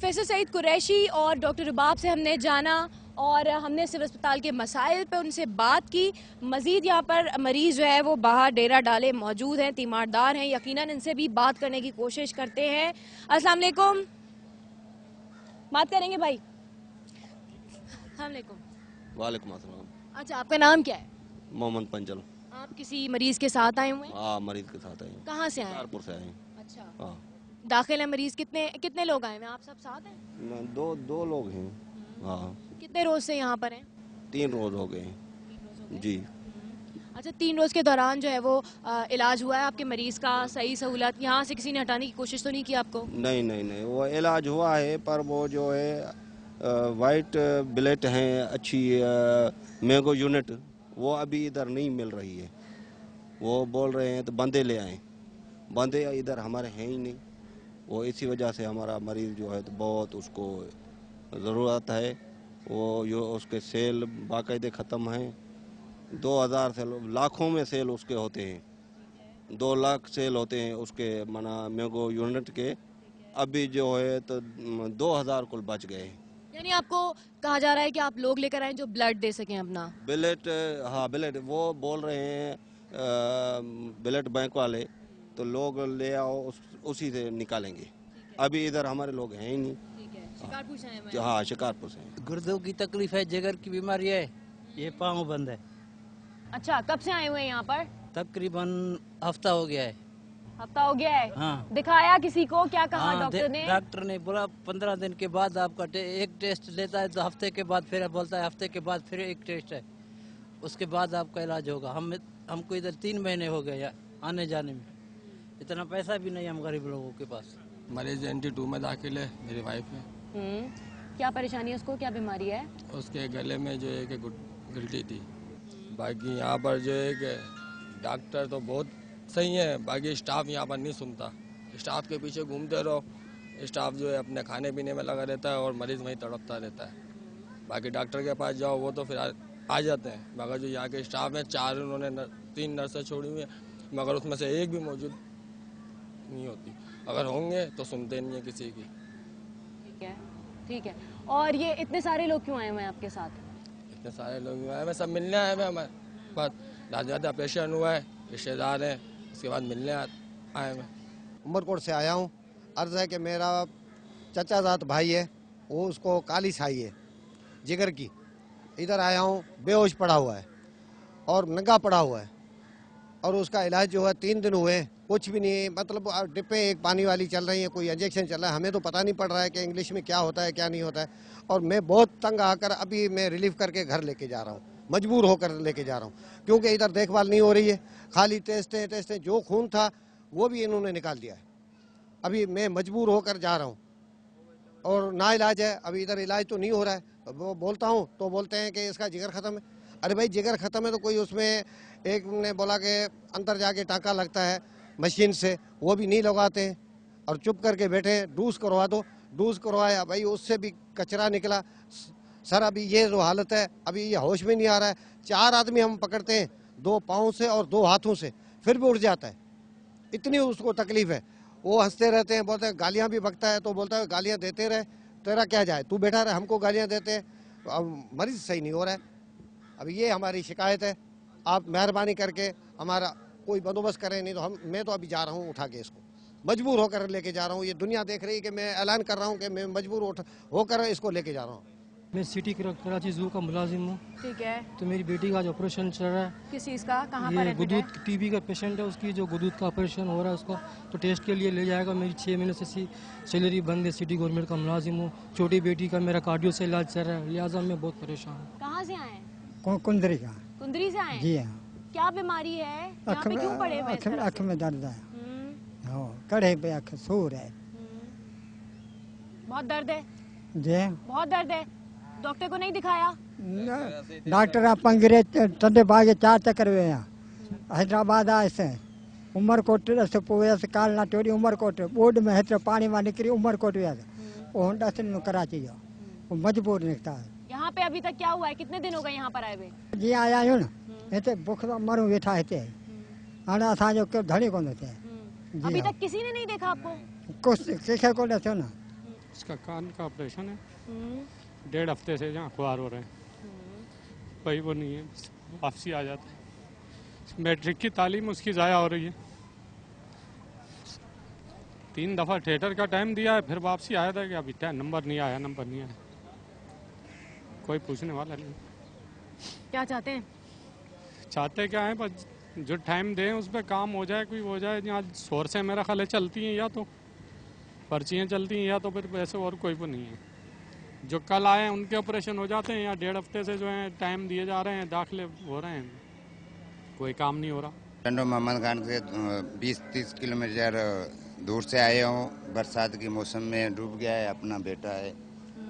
Professor Saeed Qureshi और doctor रुबाब से हमने जाना और हमने सिविल अस्पताल के मसाइल पे उनसे बात की। मजीद यहाँ पर मरीज जो है वो बाहर डेरा डाले मौजूद हैं, तीमारदार हैं, यकीनन इनसे भी बात करने की कोशिश करते हैं। अस्सलाम वालेकुम, बात करेंगे भाई। अस्सलाम वालेकुम। वालेकुम अस्सलाम। अच्छा, आपका नाम क्या है? मोहम्मद पंचल। आप किसी मरीज के साथ आए हुए हैं? हाँ, मरीज के साथ आए हैं। कहाँ से आए हैं? कारपुर से आए हैं। अच्छा, हाँ, दाखिल है मरीज। कितने कितने लोग आए हैं? आप सब साथ हैं? दो लोग हैं। हाँ, कितने रोज से यहाँ पर हैं? 3 रोज हो गए हैं। 3 रोज हो गए। जी। अच्छा, 3 रोज के दौरान जो है वो इलाज हुआ है आपके मरीज का? सही सहूलत यहाँ से किसी ने हटाने की कोशिश तो नहीं की आपको? नहीं नहीं नहीं, वो इलाज हुआ है, पर वो जो है वाइट ब्लेट हैं अच्छी मैंगो यूनिट, वो अभी इधर नहीं मिल रही है। वो बोल रहे हैं तो बंदे ले आए, बंदे इधर हमारे हैं ही नहीं। वो इसी वजह से हमारा मरीज जो है तो बहुत उसको ज़रूरत है। वो जो उसके सेल बाकायदे ख़त्म हैं। 2000 सेल, लाखों में सेल उसके होते हैं। 2 लाख सेल होते हैं उसके, मना मैंगो यूनिट के। अभी जो है तो 2000 कुल बच गए। यानी आपको कहा जा रहा है कि आप लोग लेकर आए जो ब्लड दे सकें अपना? ब्लड, हाँ ब्लड, वो बोल रहे हैं ब्लड बैंक वाले, तो लोग ले आओ, उसी से निकालेंगे। अभी इधर हमारे लोग हैं ही नहीं। ठीक है, शिकारपुर से आए हुए हैं। हाँ, शिकारपुर से। गुर्दों की तकलीफ है, जिगर की बीमारी है, ये पाँव बंद है। अच्छा, कब से आए हुए हैं यहाँ पर? तकरीबन हफ्ता हो गया है। हफ्ता हो गया है? हाँ। दिखाया किसी को? क्या कहा हाँ, डॉक्टर ने? डॉक्टर ने बोला 15 दिन के बाद आपका एक टेस्ट लेता है, तो हफ्ते के बाद फिर बोलता है हफ्ते के बाद फिर एक टेस्ट है, उसके बाद आपका इलाज होगा। हमको इधर 3 महीने हो गए आने जाने में, इतना पैसा भी नहीं हम गरीब लोगों के पास। मरीज NT2 में दाखिल है, मेरी वाइफ है। क्या परेशानी है उसको? क्या बीमारी है? उसके गले में जो है कि गिल्टी थी। बाकी यहाँ पर जो है कि डॉक्टर तो बहुत सही है, बाकी स्टाफ यहाँ पर नहीं सुनता। स्टाफ के पीछे घूमते रहो, स्टाफ जो है अपने खाने पीने में लगा रहता है और मरीज वहीं तड़पता रहता है। बाकी डॉक्टर के पास जाओ, वो तो फिर आ जाते हैं, मगर जो यहाँ के स्टाफ है 4 उन्होंने 3 नर्सें छोड़ी हुई हैं, मगर उसमें से एक भी मौजूद नहीं होती। अगर होंगे तो सुनते नहीं है किसी की। ठीक है, ठीक है। और ये इतने सारे लोग क्यों आए हुए हैं आपके साथ? इतने सारे लोग आए हुए, सब मिलने आए हुए हमारे पास। ज़्यादा ऑपरेशन हुआ है, रिश्तेदार हैं, उसके बाद मिलने आए हुए। उमरकोट से आया हूँ। अर्ज़ है कि मेरा चचाजाद भाई है, वो उसको काली छाई है जिगर की। इधर आया हूँ, बेहोश पड़ा हुआ है और नंगा पड़ा हुआ है, और उसका इलाज जो है 3 दिन हुए, कुछ भी नहीं। मतलब डिब्बे एक पानी वाली चल रही है, कोई इंजेक्शन चल रहा है, हमें तो पता नहीं पड़ रहा है कि इंग्लिश में क्या होता है क्या नहीं होता है। और मैं बहुत तंग आकर अभी मैं रिलीफ करके घर लेके जा रहा हूँ, मजबूर होकर लेके जा रहा हूँ, क्योंकि इधर देखभाल नहीं हो रही है। खाली टेस्टें, जो खून था वो भी इन्होंने निकाल दिया है। अभी मैं मजबूर होकर जा रहा हूँ और ना इलाज है। अभी इधर इलाज तो नहीं हो रहा है। वो बोलता हूँ तो बोलते हैं कि इसका जिगर ख़त्म है। अरे भाई, जिगर ख़त्म है तो कोई उसमें, एक ने बोला कि अंदर जाके टाँका लगता है मशीन से, वो भी नहीं लगाते हैं और चुप करके बैठे हैं। डूस करवा दो, डूस करवाया भाई, उससे भी कचरा निकला। सर अभी ये जो हालत है, अभी ये होश में नहीं आ रहा है। 4 आदमी हम पकड़ते हैं, 2 पाँव से और 2 हाथों से, फिर भी उठ जाता है। इतनी उसको तकलीफ है। वो हंसते रहते हैं, बोलते हैं, गालियाँ भी बकता है तो बोलता है गालियाँ देते रहे, तेरा क्या जाए, तू बैठा रहे, हमको गालियाँ देते हैं। अब मरीज सही नहीं हो रहा है। अभी ये हमारी शिकायत है, आप मेहरबानी करके हमारा कोई बंदोबस्त करें, नहीं तो मैं तो अभी जा रहा हूँ उठा के इसको, मजबूर होकर लेके जा रहा हूँ। ये दुनिया देख रही है कि मैं ऐलान कर रहा हूँ कि मैं मजबूर होकर इसको लेके जा रहा हूँ। मैं सिटी कराची जू का मुलाजिम हूँ। ठीक है। तो मेरी बेटी का जो ऑपरेशन चल रहा है, किस चीज़ का? कहाँ पर ये एडमिट है? गुदूद TB का पेशेंट है, उसकी जो गुदूद का ऑपरेशन हो रहा है उसको तो टेस्ट के लिए ले जाएगा। मेरी 6 महीने से सैलरी बंद है, सिटी गवर्नमेंट का मुलाजिम हूँ। छोटी बेटी का मेरा कार्डियो से इलाज चल रहा है, लिहाजा मैं बहुत परेशान हूँ। कहाँ से आए? कुंदरी का। कुंदरी से आए? जी हाँ। क्या बीमारी है? यहाँ पे क्यों पड़े हुए हैं इस तरह अख से? में दर्द है। हाँ, कड़े पे अख सूर है। बहुत दर्द है? जी बहुत दर्द है। डॉक्टर को नहीं दिखाया? डॉक्टर पंगरे टंडे बागे 4 चक्कर हुए हैं। हैदराबाद आए से उमरकोट से पोया से काल ना टोरी उमरकोट बोर्ड में है पानी में निकली उमरकोट हुआ वो होंडा से कराची जाओ, वो मजबूर निकता है। यहाँ पे अभी तक क्या हुआ है? कितने दिन हो गए यहाँ पर आए हुए? जी आया हूँ ना, हिते बुख मरूं वेठा हिते हाणे असांजो को धणी कोन थे। अभी तक किसी ने नहीं देखा आपको? कुछ कंहिंखे कोन थियो न, इसका कान का ऑपरेशन है, 1.5 हफ्ते से यहाँ अखबार हो रहे हैं, कोई वो नहीं है, वापसी आ जाता है। मैट्रिक की तालीम उसकी ज़ाया हो रही है, 3 दफ़ा थिएटर का टाइम दिया है, फिर वापसी आया था कि अभी नंबर नहीं आया, नंबर नहीं आया, कोई पूछने वाला नहीं। क्या चाहते हैं? चाहते क्या है, बस जो टाइम दें उस पर काम हो जाए, कोई हो जाए। यहाँ सोर्सें मेरा ख्याल है चलती हैं, या तो पर्चियाँ चलती हैं, या तो फिर वैसे और कोई वो नहीं है। जो कल आए हैं उनके ऑपरेशन हो जाते हैं, या 1.5 हफ्ते से जो है टाइम दिए जा रहे हैं, दाखिले हो रहे हैं, कोई काम नहीं हो रहा। टंडो मोहम्मद खान से 20-30 किलोमीटर दूर से आए हूँ। बरसात के मौसम में डूब गया है, अपना बेटा है,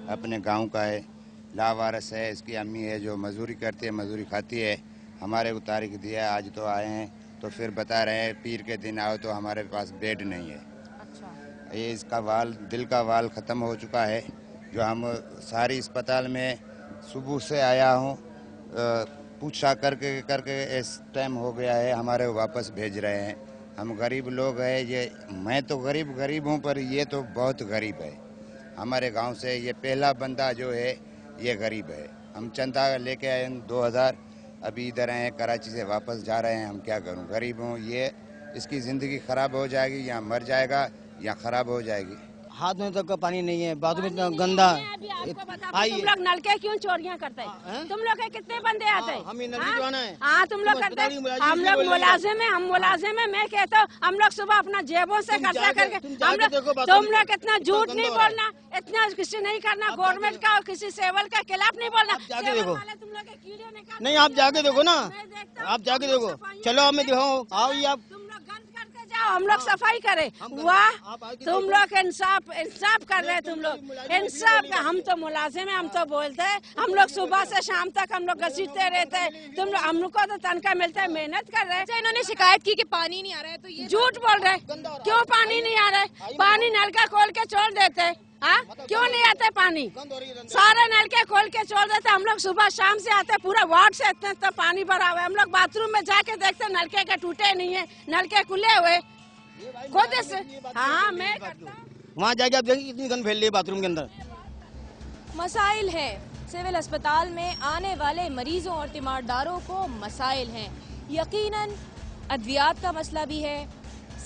अपने गांव का है, लावारिस है, इसकी अम्मी है जो मजदूरी करती है, मजदूरी खाती है। हमारे को तारीख दिया, आज तो आए हैं, तो फिर बता रहे हैं पीर के दिन आओ तो हमारे पास बेड नहीं है। अच्छा। ये इसका वाल, दिल का वाल ख़त्म हो चुका है, जो हम सारी अस्पताल में सुबह से आया हूँ, पूछा करके इस टाइम हो गया है, हमारे वापस भेज रहे हैं। हम गरीब लोग हैं, ये मैं तो गरीब हूँ, पर ये तो बहुत गरीब है। हमारे गांव से ये पहला बंदा जो है ये गरीब है। हम चंदा लेके आए 2000, अभी इधर आए, कराची से वापस जा रहे हैं। हम क्या करूं, गरीब हूं, ये इसकी ज़िंदगी ख़राब हो जाएगी, या मर जाएगा या ख़राब हो जाएगी। हाथ में तक का पानी नहीं है, बाथरूम इतना गंदा। तुम लोग नलके क्यों चोरियां करते हैं? तुम लोग के कितने बंदे आते हैं? हम है। हाँ, तुम लोग करते हैं, हम लोग मुलाजिम है, हम मुलाजिम है। मैं कहता हूँ हम लोग सुबह अपना जेबों से खर्चा करके, तुम लोग इतना झूठ नहीं बोलना, इतना किसी नहीं करना, गवर्नमेंट का और किसी सेवल का खिलाफ नहीं बोलना। तुम लोग के कीड़े निकाल, नहीं आप जाके देखो ना, आप जाके देखो, चलो हमें दिखाओ, आओ ये आप, हम लोग सफाई करें। वाह, तुम लोग इंसाफ कर रहे हैं, तुम लोग इंसाफ का। हम तो मुलाजिम है, हम तो बोलते हैं, हम लोग सुबह से शाम तक हम लोग घसीटते रहते हैं। तुम लोग, हम लोग को तो तनख्वाह मिलता है, मेहनत कर रहे हैं। इन्होंने शिकायत की कि पानी नहीं आ रहा है, तो ये झूठ बोल रहे हैं। क्यों पानी नहीं आ रहा है? पानी नलका खोल के छोड़ देते हैं। हाँ, क्यों नहीं आता पानी? सारे नलके खोल के छोड़ देते। हम लोग सुबह शाम से आते, पूरा वार्ड से इतना पानी भरा हुआ है। हम लोग बाथरूम में जाके देखते, नलके के टूटे नहीं है, नलके खुले हुए खुद से। हाँ, मैं वहाँ जाके आप देखिए कितनी गंद फैल रही है बाथरूम के अंदर। मसाइल है, सिविल अस्पताल में आने वाले मरीजों और तीमारदारों को मसाइल हैं। यकीनन अद्वियात का मसला भी है,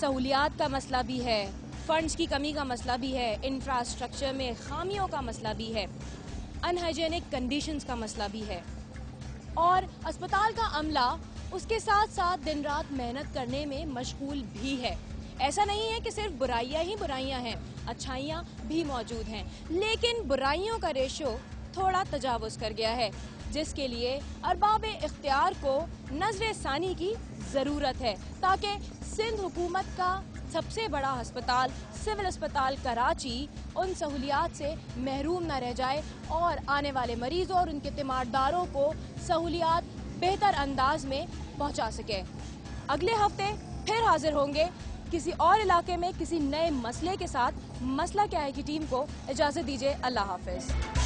सहूलियात का मसला भी है, फंड्स की कमी का मसला भी है, इंफ्रास्ट्रक्चर में खामियों का मसला भी है, अनहाइजेनिक कंडीशंस का मसला भी है, और अस्पताल का अमला उसके साथ साथ दिन रात मेहनत करने में मशगूल भी है। ऐसा नहीं है कि सिर्फ बुराइयां ही बुराइयां हैं, अच्छाइयां भी मौजूद हैं, लेकिन बुराइयों का रेशो थोड़ा तजावुज़ कर गया है, जिसके लिए अरबाब इख्तियार को नजर सानी की ज़रूरत है, ताकि सिंध हुकूमत का सबसे बड़ा अस्पताल सिविल अस्पताल कराची उन सहूलियात से महरूम न रह जाए और आने वाले मरीजों और उनके तीमारदारों को सहूलियात बेहतर अंदाज में पहुंचा सके। अगले हफ्ते फिर हाजिर होंगे किसी और इलाके में किसी नए मसले के साथ। मसला क्या है की टीम को इजाज़त दीजिए। अल्लाह हाफिज।